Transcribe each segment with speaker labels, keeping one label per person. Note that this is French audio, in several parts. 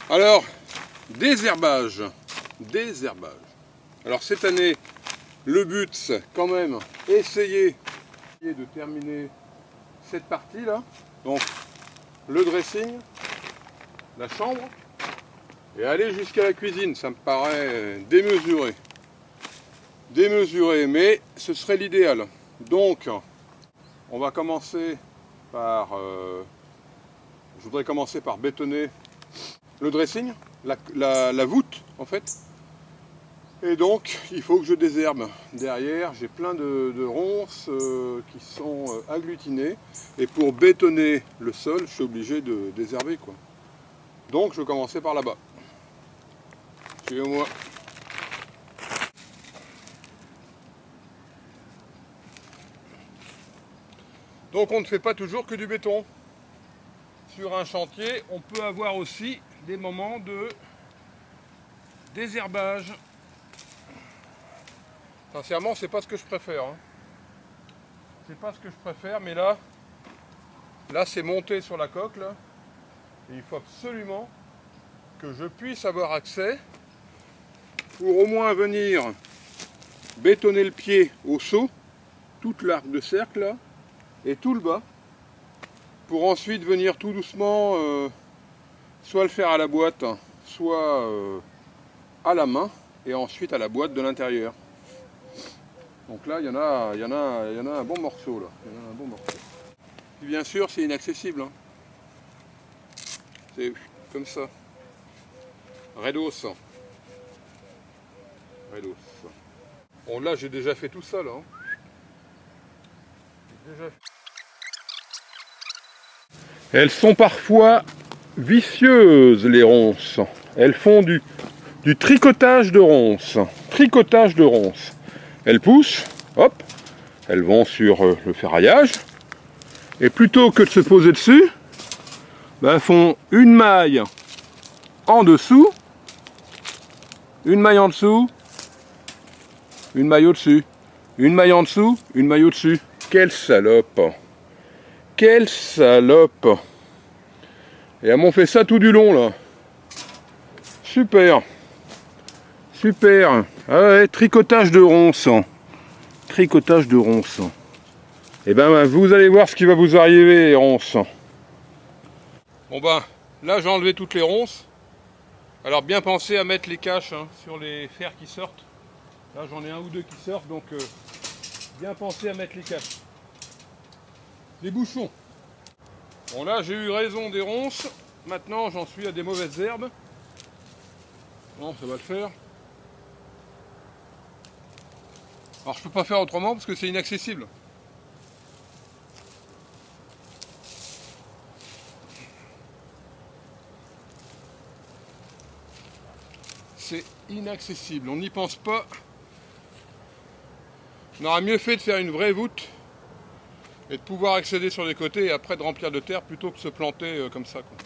Speaker 1: Alors, désherbage. Désherbage. Alors cette année, le but c'est quand même essayer de terminer cette partie là. Donc le dressing, la chambre, et aller jusqu'à la cuisine. Ça me paraît démesuré. Démesuré, mais ce serait l'idéal. Donc, on va commencer par... je voudrais commencer par bétonner le dressing, la voûte en fait. Et donc il faut que je désherbe. Derrière j'ai plein de ronces qui sont agglutinées. Et pour bétonner le sol, je suis obligé de désherber quoi. Donc je vais commencer par là-bas. Suivez-moi. Donc on ne fait pas toujours que du béton. Sur un chantier, on peut avoir aussi des moments de désherbage. Sincèrement, c'est pas ce que je préfère. Hein. C'est pas ce que je préfère, mais là c'est monté sur la coque. Là, et il faut absolument que je puisse avoir accès pour au moins venir bétonner le pied au seau, toute l'arc de cercle là, et tout le bas, pour ensuite venir tout doucement soit le faire à la boîte, soit à la main, et ensuite à la boîte de l'intérieur. Donc là, il y en a un bon morceau là. Il y en a un bon morceau. Et bien sûr, c'est inaccessible. Hein. C'est comme ça. Redos. Redos. Bon là, j'ai déjà fait tout ça là. Hein. Déjà fait. Elles sont parfois vicieuses les ronces. Elles font du tricotage de ronces. Tricotage de ronces. Elles poussent, hop, elles vont sur le ferraillage. Et plutôt que de se poser dessus, ben, font une maille en dessous, une maille en dessous, une maille au-dessus, une maille en dessous, une maille au-dessus. Quelle salope! Quelle salope! Et elles m'ont fait ça tout du long là. Super. Super. Ah ouais, tricotage de ronces. Tricotage de ronces. Et ben vous allez voir ce qui va vous arriver les ronces. Bon ben là j'ai enlevé toutes les ronces. Alors bien penser à mettre les caches hein, sur les fers qui sortent. Là j'en ai un ou deux qui sortent donc bien penser à mettre les caches. Les bouchons. Bon là j'ai eu raison des ronces. Maintenant j'en suis à des mauvaises herbes. Bon ça va le faire. Alors je peux pas faire autrement parce que c'est inaccessible. C'est inaccessible, on n'y pense pas. On aurait mieux fait de faire une vraie voûte et de pouvoir accéder sur les côtés et après de remplir de terre plutôt que de se planter comme ça. Quoi.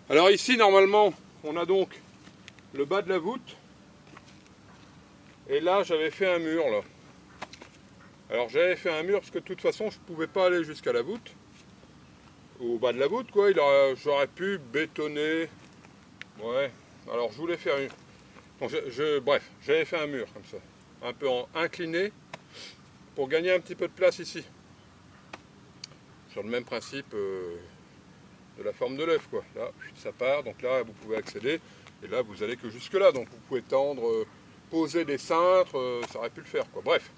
Speaker 1: Alors ici normalement on a donc le bas de la voûte et là j'avais fait un mur là. Alors j'avais fait un mur parce que de toute façon je ne pouvais pas aller jusqu'à la voûte, au bas de la voûte quoi, j'aurais pu bétonner, ouais, alors je voulais faire une... Bon, bref, j'avais fait un mur comme ça, un peu incliné pour gagner un petit peu de place ici. Sur le même principe de la forme de l'œuf quoi, là ça part, donc là vous pouvez accéder et là vous allez que jusque là, donc vous pouvez tendre, poser des cintres, ça aurait pu le faire quoi, bref.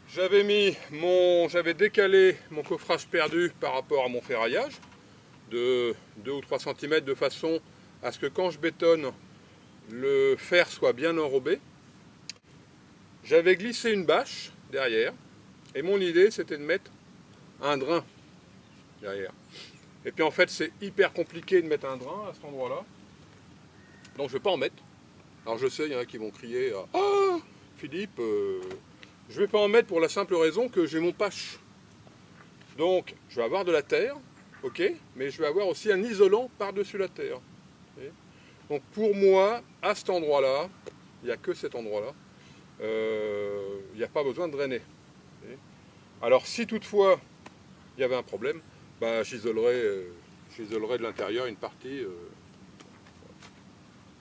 Speaker 1: J'avais décalé mon coffrage perdu par rapport à mon ferraillage de 2 ou 3 cm de façon à ce que quand je bétonne, le fer soit bien enrobé. J'avais glissé une bâche derrière et mon idée c'était de mettre un drain derrière. Et puis en fait c'est hyper compliqué de mettre un drain à cet endroit-là. Donc je ne vais pas en mettre. Alors je sais, il y en a qui vont crier « Ah, Philippe, je ne vais pas en mettre pour la simple raison que j'ai mon patch. » Donc je vais avoir de la terre, ok, mais je vais avoir aussi un isolant par-dessus la terre. Donc pour moi, à cet endroit-là, il n'y a que cet endroit-là, il n'y a pas besoin de drainer. Alors si toutefois il y avait un problème, bah, j'isolerais de l'intérieur une partie.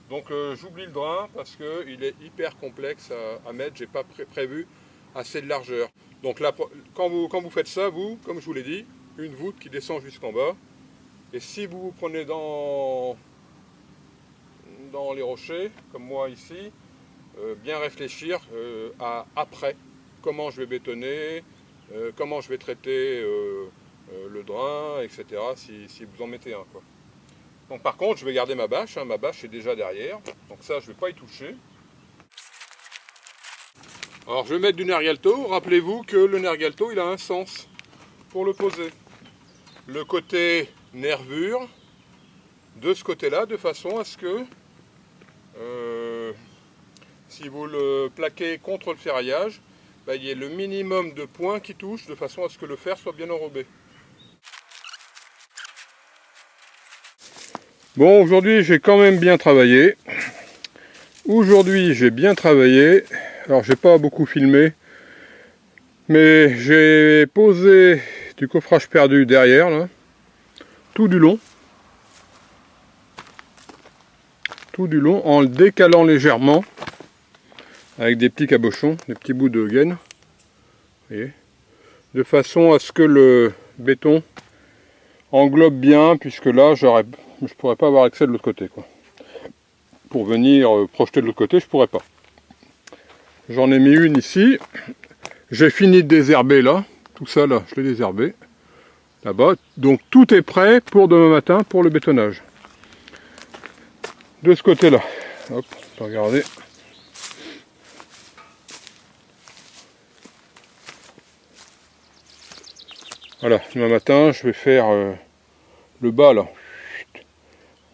Speaker 1: Donc j'oublie le drain parce qu'il est hyper complexe à mettre, j'ai pas prévu assez de largeur. Donc là, quand vous faites ça, vous, comme je vous l'ai dit, une voûte qui descend jusqu'en bas. Et si vous vous prenez dans les rochers, comme moi ici, bien réfléchir à après, comment je vais bétonner, comment je vais traiter le drain, etc. si vous en mettez un, quoi. Donc par contre, je vais garder ma bâche, hein, ma bâche est déjà derrière, donc ça je ne vais pas y toucher. Alors je vais mettre du Nergalto, rappelez-vous que le Nergalto il a un sens pour le poser. Le côté nervure, de ce côté-là, de façon à ce que, si vous le plaquez contre le ferraillage, bah, il y ait le minimum de points qui touchent, de façon à ce que le fer soit bien enrobé. Bon, aujourd'hui j'ai quand même bien travaillé. Aujourd'hui j'ai bien travaillé. Alors j'ai pas beaucoup filmé, mais j'ai posé du coffrage perdu derrière, là, tout du long, en le décalant légèrement, avec des petits cabochons, des petits bouts de gaine, voyez, de façon à ce que le béton englobe bien, puisque là je pourrais pas avoir accès de l'autre côté, quoi. Pour venir projeter de l'autre côté, je pourrais pas. J'en ai mis une ici. J'ai fini de désherber là. Tout ça là, je l'ai désherbé. Là-bas. Donc tout est prêt pour demain matin pour le bétonnage. De ce côté-là. Hop, on peut regarder. Voilà, demain matin, je vais faire le bas là.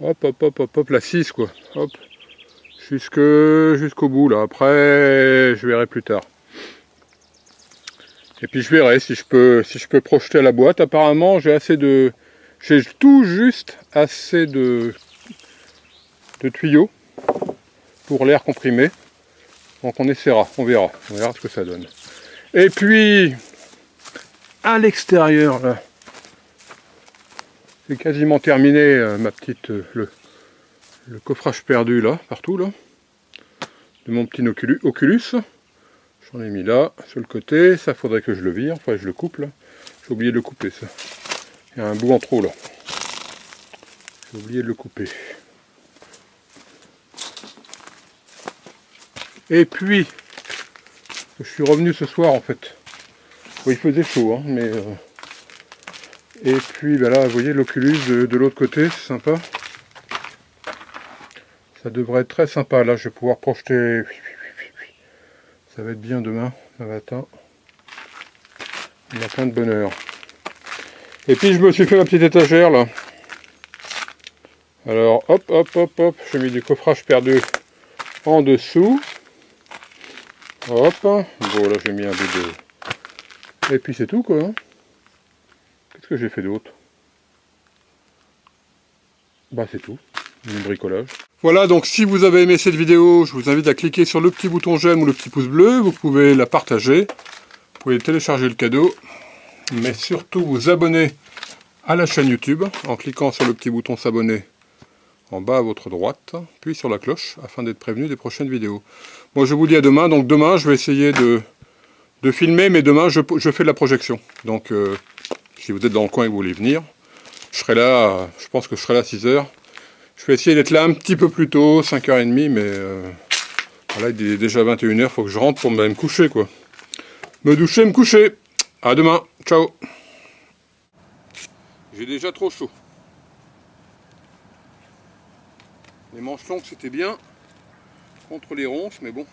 Speaker 1: Hop, hop, hop, hop, hop, la 6 quoi. Hop. Jusqu'au bout là. Après, je verrai plus tard. Et puis je verrai si je peux projeter à la boîte. Apparemment, j'ai tout juste assez de tuyaux pour l'air comprimé. Donc on essaiera, on verra ce que ça donne. Et puis à l'extérieur là, c'est quasiment terminé ma petite le coffrage perdu là, partout là, de mon petit Oculus. J'en ai mis là, sur le côté, ça faudrait que je le vire, enfin je le coupe là. J'ai oublié de le couper ça. Il y a un bout en trop là. J'ai oublié de le couper. Et puis, je suis revenu ce soir en fait. Bon, il faisait chaud, hein, mais... Et puis ben là, vous voyez l'Oculus de l'autre côté, c'est sympa. Ça devrait être très sympa, là je vais pouvoir projeter... Ça va être bien demain matin. Matin de bonne heure. Et puis je me suis fait ma petite étagère là. Alors hop, hop, hop, hop, j'ai mis du coffrage perdu en dessous. Hop, bon là j'ai mis un bout de... Et puis c'est tout quoi. Qu'est-ce que j'ai fait d'autre? Bah c'est tout, du bricolage. Voilà, donc si vous avez aimé cette vidéo, je vous invite à cliquer sur le petit bouton j'aime ou le petit pouce bleu, vous pouvez la partager, vous pouvez télécharger le cadeau, mais surtout vous abonner à la chaîne YouTube en cliquant sur le petit bouton s'abonner en bas à votre droite, puis sur la cloche afin d'être prévenu des prochaines vidéos. Bon, je vous dis à demain, donc demain je vais essayer de filmer, mais demain je fais de la projection. Donc si vous êtes dans le coin et que vous voulez venir, je serai là, je pense que je serai là à 6 h. Je vais essayer d'être là un petit peu plus tôt, 5h30, mais voilà, il est déjà 21 h, il faut que je rentre pour me coucher, quoi. Me doucher, me coucher. À demain, ciao. J'ai déjà trop chaud. Les manches longues, c'était bien contre les ronces, mais bon.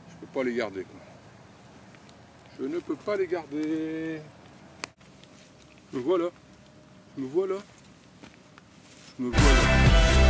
Speaker 1: Je peux pas les garder, quoi. Je ne peux pas les garder. Me voilà. Me voilà. Me voilà.